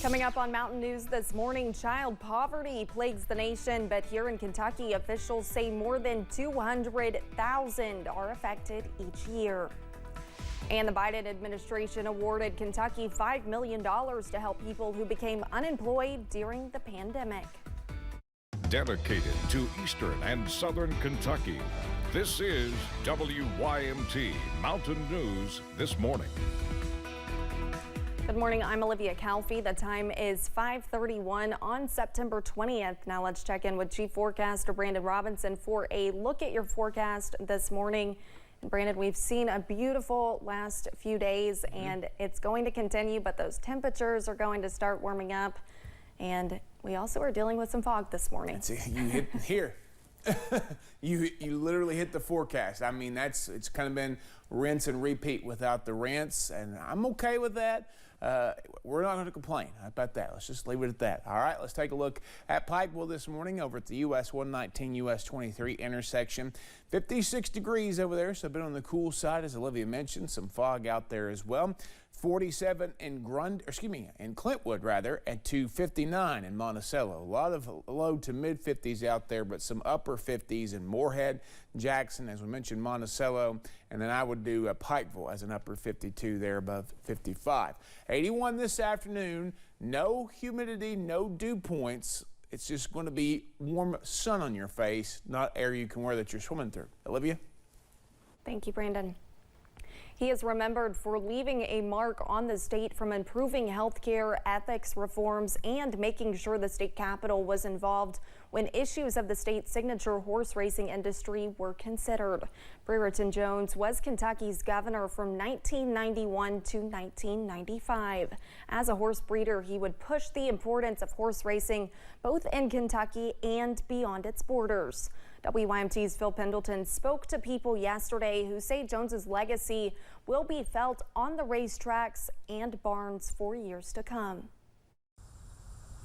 Coming up on Mountain News this morning, child poverty plagues the nation, but here in Kentucky, officials say more than 200,000 are affected each year. And the Biden administration awarded Kentucky $5 million to help people who became unemployed during the pandemic. Dedicated to Eastern and Southern Kentucky, this is WYMT Mountain News This Morning. Good morning, I'm Olivia Calfee. The time is 5:31 on September 20th. Now let's check in with Chief Forecaster Brandon Robinson for a look at your forecast this morning. And Brandon, we've seen a beautiful last few days and it's going to continue, but those temperatures are going to start warming up. And we also are dealing with some fog this morning. You hit here. you literally hit the forecast. I mean, it's kind of been rinse and repeat without the rinse, and I'm okay with that. We're not going to complain. How about that? Let's just leave it at that. All right, let's take a look at Pikeville this morning over at the US 119, US 23 intersection. 56 degrees over there, so a bit on the cool side, as Olivia mentioned. Some fog out there as well. 47 in Clintwood rather, at 259 in Monticello. A lot of low to mid 50s out there, but some upper 50s in Moorhead, Jackson, as we mentioned, Monticello, and then I would do Pikeville as an upper 52 there above 55. 81 this afternoon, no humidity, no dew points. It's just going to be warm sun on your face, not air you can wear that you're swimming through. Olivia? Thank you, Brandon. He is remembered for leaving a mark on the state from improving health care, ethics reforms, and making sure the state capitol was involved when issues of the state's signature horse racing industry were considered. Burton Jones was Kentucky's governor from 1991 to 1995. As a horse breeder, he would push the importance of horse racing both in Kentucky and beyond its borders. WYMT's Phil Pendleton spoke to people yesterday who say Jones's legacy will be felt on the racetracks and barns for years to come.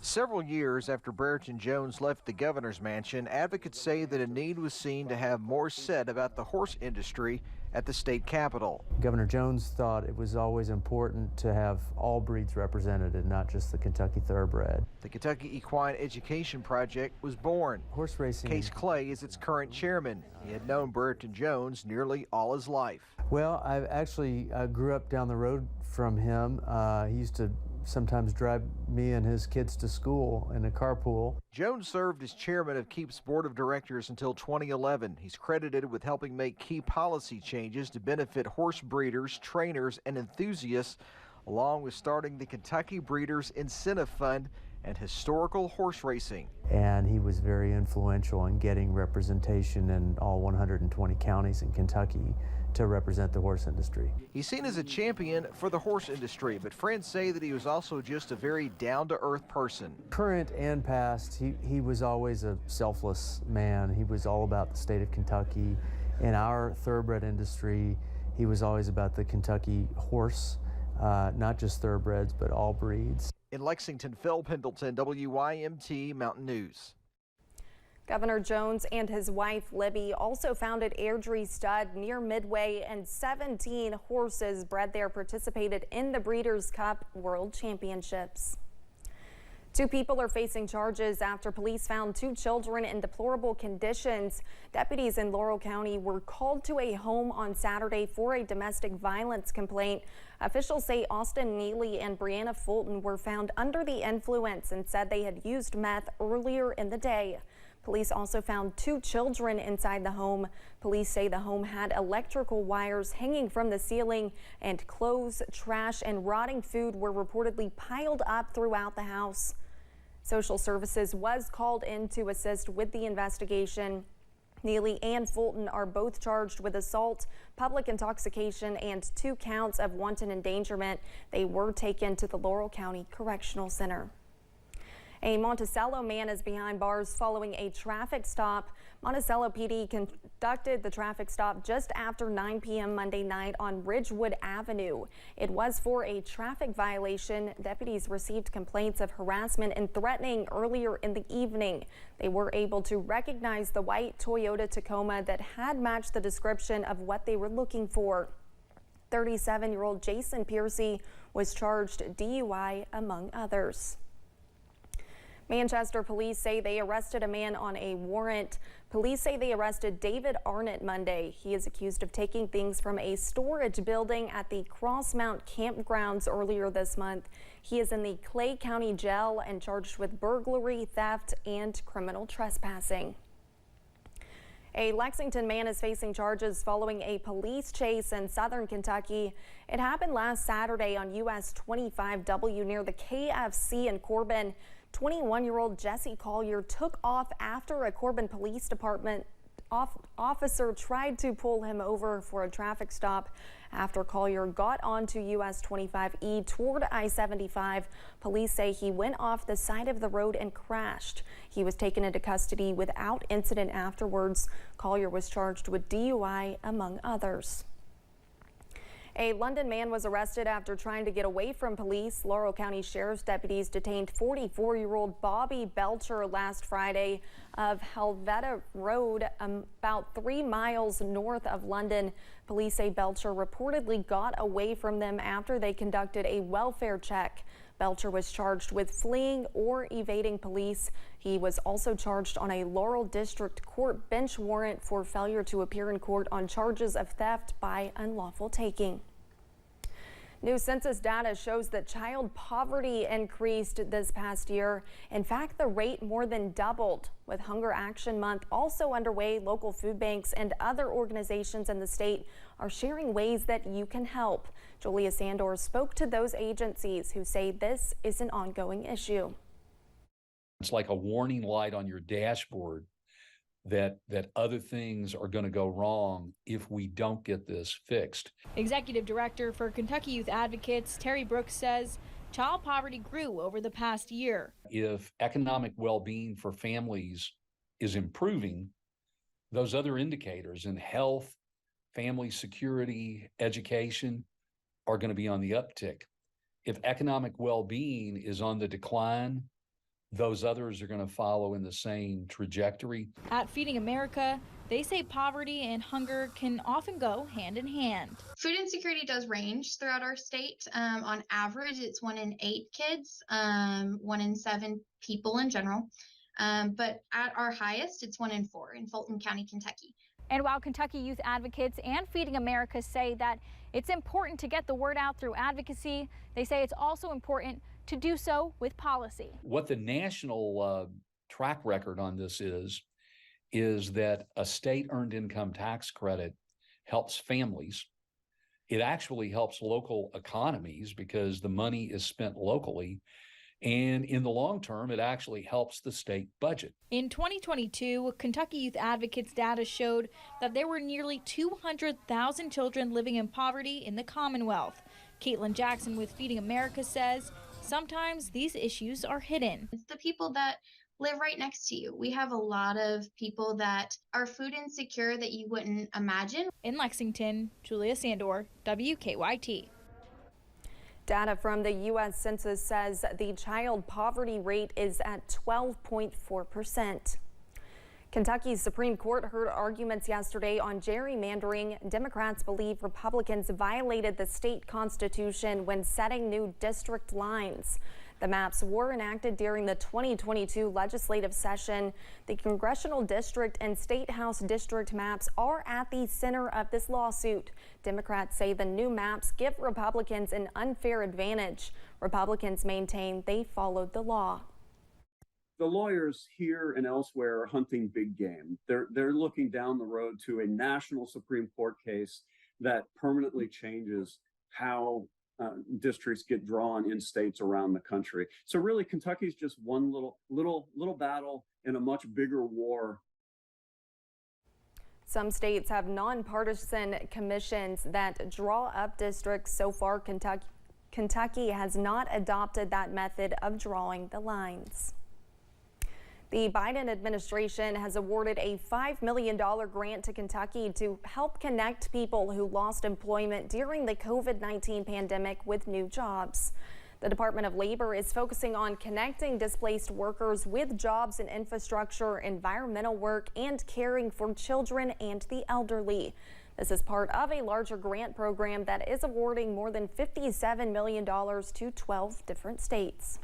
Several years after Burton Jones left the governor's mansion, advocates say that a need was seen to have more said about the horse industry at the state capitol. Governor Jones thought it was always important to have all breeds represented and not just the Kentucky Thoroughbred. The Kentucky Equine Education Project was born. Horse racing. Case Clay is its current chairman. He had known Burton Jones nearly all his life. Well, I actually grew up down the road from him. He used to sometimes drive me and his kids to school in a carpool. Jones served as chairman of KEEP's board of directors until 2011. He's credited with helping make key policy changes to benefit horse breeders, trainers, and enthusiasts, along with starting the Kentucky Breeders Incentive Fund and historical horse racing. And he was very influential in getting representation in all 120 counties in Kentucky to represent the horse industry. He's seen as a champion for the horse industry, but friends say that he was also just a very down-to-earth person. Current and past, he was always a selfless man. He was all about the state of Kentucky. In our thoroughbred industry, he was always about the Kentucky horse, not just thoroughbreds, but all breeds. In Lexington, Phil Pendleton, WYMT Mountain News. Governor Jones and his wife Libby also founded Airdrie Stud near Midway, and 17 horses bred there participated in the Breeders' Cup World Championships. 2 people are facing charges after police found 2 children in deplorable conditions. Deputies in Laurel County were called to a home on Saturday for a domestic violence complaint. Officials say Austin Neely and Brianna Fulton were found under the influence and said they had used meth earlier in the day. Police also found 2 children inside the home. Police say the home had electrical wires hanging from the ceiling, and clothes, trash, and rotting food were reportedly piled up throughout the house. Social Services was called in to assist with the investigation. Neely and Fulton are both charged with assault, public intoxication, and 2 counts of wanton endangerment. They were taken to the Laurel County Correctional Center. A Monticello man is behind bars following a traffic stop. Monticello PD conducted the traffic stop just after 9 p.m. Monday night on Ridgewood Avenue. It was for a traffic violation. Deputies received complaints of harassment and threatening earlier in the evening. They were able to recognize the white Toyota Tacoma that had matched the description of what they were looking for. 37-year-old Jason Piercy was charged DUI, among others. Manchester police say they arrested a man on a warrant. Police say they arrested David Arnott Monday. He is accused of taking things from a storage building at the Crossmount campgrounds earlier this month. He is in the Clay County Jail and charged with burglary, theft, and criminal trespassing. A Lexington man is facing charges following a police chase in southern Kentucky. It happened last Saturday on US 25W near the KFC in Corbin. 21-year-old Jesse Collier took off after a Corbin Police Department officer tried to pull him over for a traffic stop. After Collier got onto US 25E toward I-75, police say he went off the side of the road and crashed. He was taken into custody without incident afterwards. Collier was charged with DUI, among others. A London man was arrested after trying to get away from police. Laurel County Sheriff's deputies detained 44-year-old Bobby Belcher last Friday of Helveta Road, about 3 miles north of London. Police say Belcher reportedly got away from them after they conducted a welfare check. Belcher was charged with fleeing or evading police. He was also charged on a Laurel District Court bench warrant for failure to appear in court on charges of theft by unlawful taking. New census data shows that child poverty increased this past year. In fact, the rate more than doubled. With Hunger Action Month also underway, local food banks and other organizations in the state are sharing ways that you can help. Julia Sandor spoke to those agencies who say this is an ongoing issue. It's like a warning light on your dashboard that other things are going to go wrong if we don't get this fixed. Executive Director for Kentucky Youth Advocates, Terry Brooks, says child poverty grew over the past year. If economic well-being for families is improving, those other indicators in health, family security, education are going to be on the uptick. If economic well-being is on the decline, those others are going to follow in the same trajectory. At Feeding America, they say poverty and hunger can often go hand in hand. Food insecurity does range throughout our state. On average, it's 1 in 8 kids, 1 in 7 people in general. But at our highest, it's 1 in 4 in Fulton County, Kentucky. And while Kentucky Youth Advocates and Feeding America say that it's important to get the word out through advocacy, they say it's also important to do so with policy. What the national track record on this is that a state earned income tax credit helps families. It actually helps local economies because the money is spent locally. And in the long term, it actually helps the state budget. In 2022, Kentucky Youth Advocates data showed that there were nearly 200,000 children living in poverty in the Commonwealth. Caitlin Jackson with Feeding America says sometimes these issues are hidden. It's the people that live right next to you. We have a lot of people that are food insecure that you wouldn't imagine. In Lexington, Julia Sandor, WKYT. Data from the U.S. Census says the child poverty rate is at 12.4%. Kentucky's Supreme Court heard arguments yesterday on gerrymandering. Democrats believe Republicans violated the state constitution when setting new district lines. The maps were enacted during the 2022 legislative session. The congressional district and state house district maps are at the center of this lawsuit. Democrats say the new maps give Republicans an unfair advantage. Republicans maintain they followed the law. The lawyers here and elsewhere are hunting big game. They're looking down the road to a national Supreme Court case that permanently changes how districts get drawn in states around the country. So really, Kentucky's just one little battle in a much bigger war. Some states have nonpartisan commissions that draw up districts. So far, Kentucky has not adopted that method of drawing the lines. The Biden administration has awarded a $5 million grant to Kentucky to help connect people who lost employment during the COVID-19 pandemic with new jobs. The Department of Labor is focusing on connecting displaced workers with jobs in infrastructure, environmental work, and caring for children and the elderly. This is part of a larger grant program that is awarding more than $57 million to 12 different states.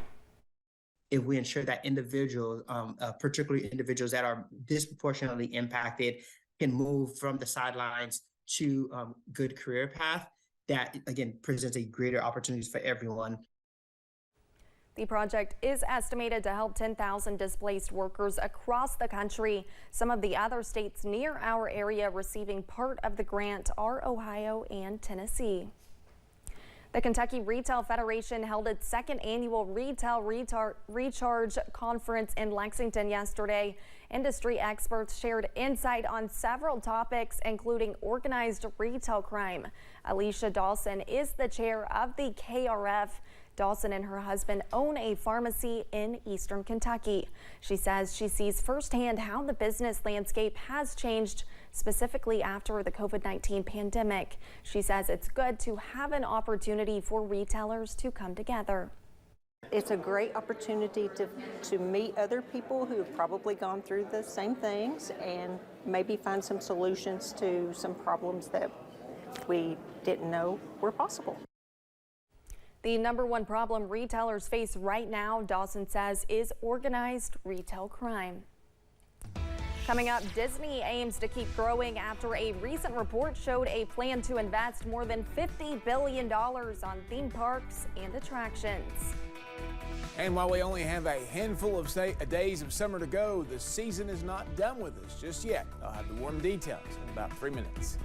If we ensure that individuals, particularly individuals that are disproportionately impacted, can move from the sidelines to good career path, that again presents a greater opportunities for everyone. The project is estimated to help 10,000 displaced workers across the country. Some of the other states near our area receiving part of the grant are Ohio and Tennessee. The Kentucky Retail Federation held its second annual Retail Recharge Conference in Lexington yesterday. Industry experts shared insight on several topics, including organized retail crime. Alicia Dawson is the chair of the KRF. Dawson and her husband own a pharmacy in eastern Kentucky. She says she sees firsthand how the business landscape has changed, specifically after the COVID-19 pandemic. She says it's good to have an opportunity for retailers to come together. It's a great opportunity to meet other people who have probably gone through the same things and maybe find some solutions to some problems that we didn't know were possible. The number one problem retailers face right now, Dawson says, is organized retail crime. Coming up, Disney aims to keep growing after a recent report showed a plan to invest more than $50 billion on theme parks and attractions. And while we only have a handful of days of summer to go, the season is not done with us just yet. I'll have the warm details in about 3 minutes.